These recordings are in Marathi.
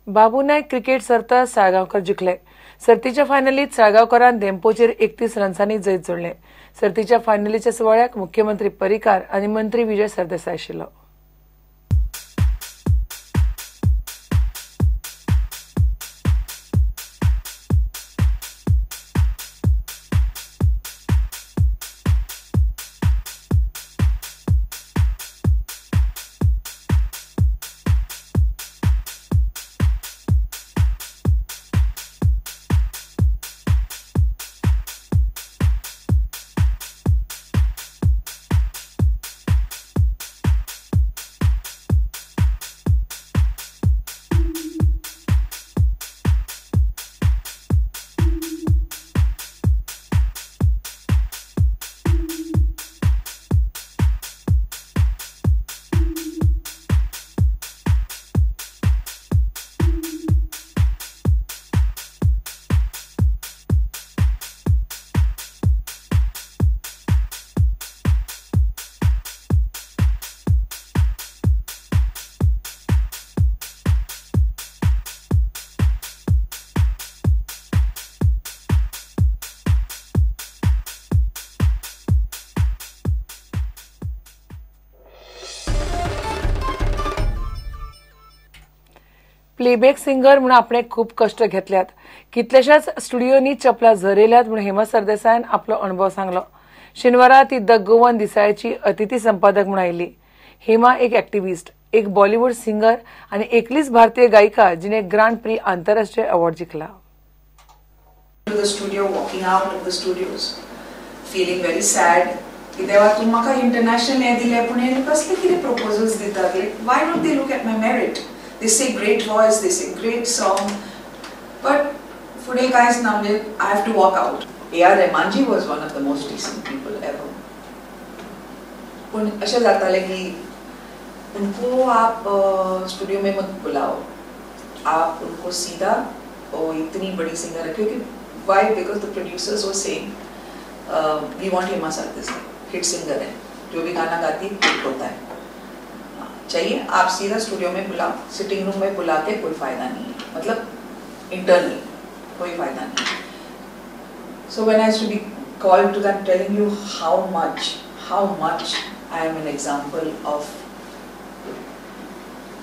बाबू नाईक क्रिकेट सर्त साळगावकर जिखले. सर्तीच्या फायनलीत साळगावकरान धेंपोचेर 31 रन्सांनी जैत जोडले. सर्तीच्या फायनलीच्या सुवाळ्याक मुख्यमंत्री पर्रीकार आनी मंत्री विजय सरदेसाय आशिल्लो. प्लेबॅक सिंगर म्हणून आपणे खूप कष्ट घेतल्यात. कितलेशाच स्टुडिओनी चपला झरयल्यात म्हणून हेमा सरदेसायन आपलो अणभव सांगलो. शेनवारा ती द गोवन दिसाळ्याची अतिथी संपादक म्हणून आयिल्ली. हेमा एक एक्टिव्हिस्ट, एक बॉलिवूड सिंगर आनी एकलीच भारतीय गायिका जिणे ग्रांड प्री आंतरराष्ट्रीय award जिखला. The studio, walking out of the studios, feeling very sad. देवा तू म्हाका इंटरनॅशनल हे दिले पण हे कसले कितें प्रपोजल्स दितात. Why don't they look at my merit? They say great voice, they say great song, but फुडें कांयच ना. म्हणजे I have to walk out. A.R. Rahmanji was one of the most decent people ever. पण अशें जातालें की उनको आप स्टूडियो में मत बुलाओ, आप उनको सीधा ओ इतनी बड़ी सिंगर है. क्योंकि why? Because the producers were saying we want Hema Sardesai, hit singer है, जो भी गाना गाती हिट होता है, चाहिए आप सीधा स्टूडियो में बुलाओ. सिटिंग रूम में बुला के कोई फायदा नहीं है, मतलब इंटरनली कोई फायदा नहीं. So when I used to be called to that, telling you how much I am an example of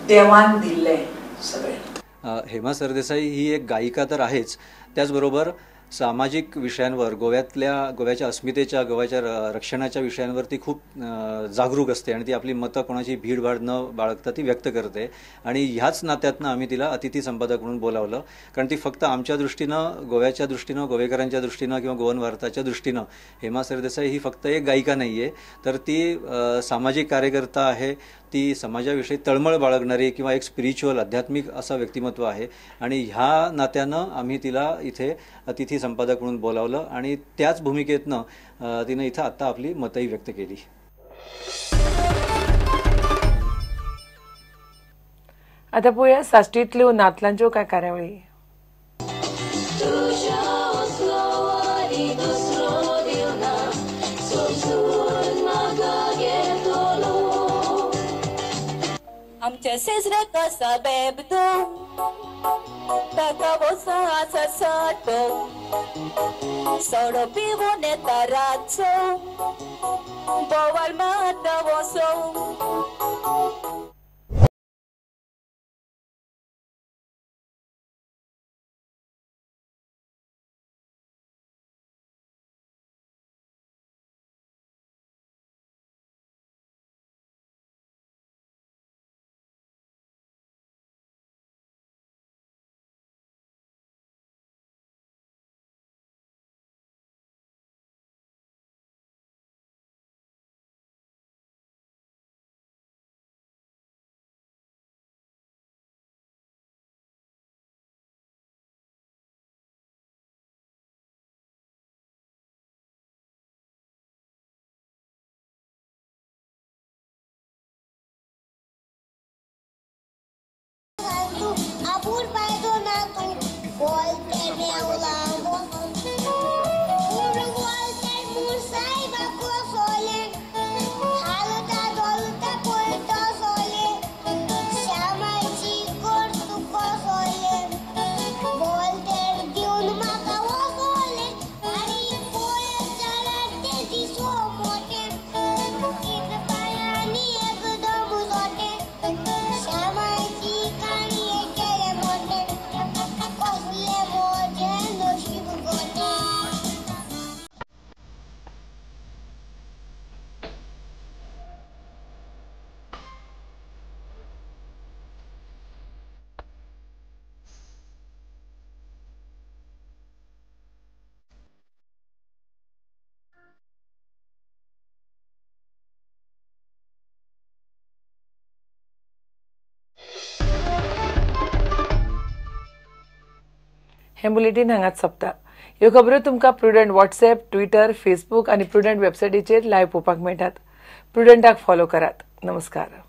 देवान दिले सगळे. हेमा सरदेसाई ही एक गायिका तर आहेच, त्याचबरोबर सामाजिक विषयांवर गोव्याच्या अस्मितेच्या, गोव्याच्या रक्षणाच्या विषयांवर ती खूप जागरूक असते आणि ती आपली मतं कोणाची भीडभाड न बाळगता ती व्यक्त करते. आणि ह्याच नात्यातनं आम्ही तिला अतिथी संपादक म्हणून बोलावलं. कारण ती फक्त आमच्या दृष्टीनं, गोव्याच्या दृष्टीनं, गोवेकरांच्या दृष्टीनं किंवा गोवन भारताच्या दृष्टीनं हेमा सरदेसाई ही फक्त एक गायिका नाही आहे, तर ती सामाजिक कार्यकर्ता आहे. ती समाजाविषयी तळमळ बाळगणारी किंवा एक स्पिरिच्युअल, आध्यात्मिक असा व्यक्तिमत्व आहे. आणि ह्या नात्यानं आम्ही तिला इथे अतिथी संपादक म्हणून बोलावलं आणि त्याच भूमिकेतनं तिनं इथं आत्ता आपली मतही व्यक्त केली. आता पळोवया साश्टींतल्यो नातलांच्यो कांय कार्यावळी. आमच्या शेजऱ्याक आसा बेबदो, ताका वसा आसा साटो, सोडो पिवून येता रातचो, बोवाळ मारता वसो. हें बुलेटीन हांगाच सोंपता. ह्यो खबरो तुमकां प्रुडंट व्हॉट्सएप, ट्विटर, फेसबुक आनी प्रुडंट वेबसायटीचेर लायव्ह पळोवपाक मेळटात. प्रुडंटाक फॉलो करात. नमस्कार.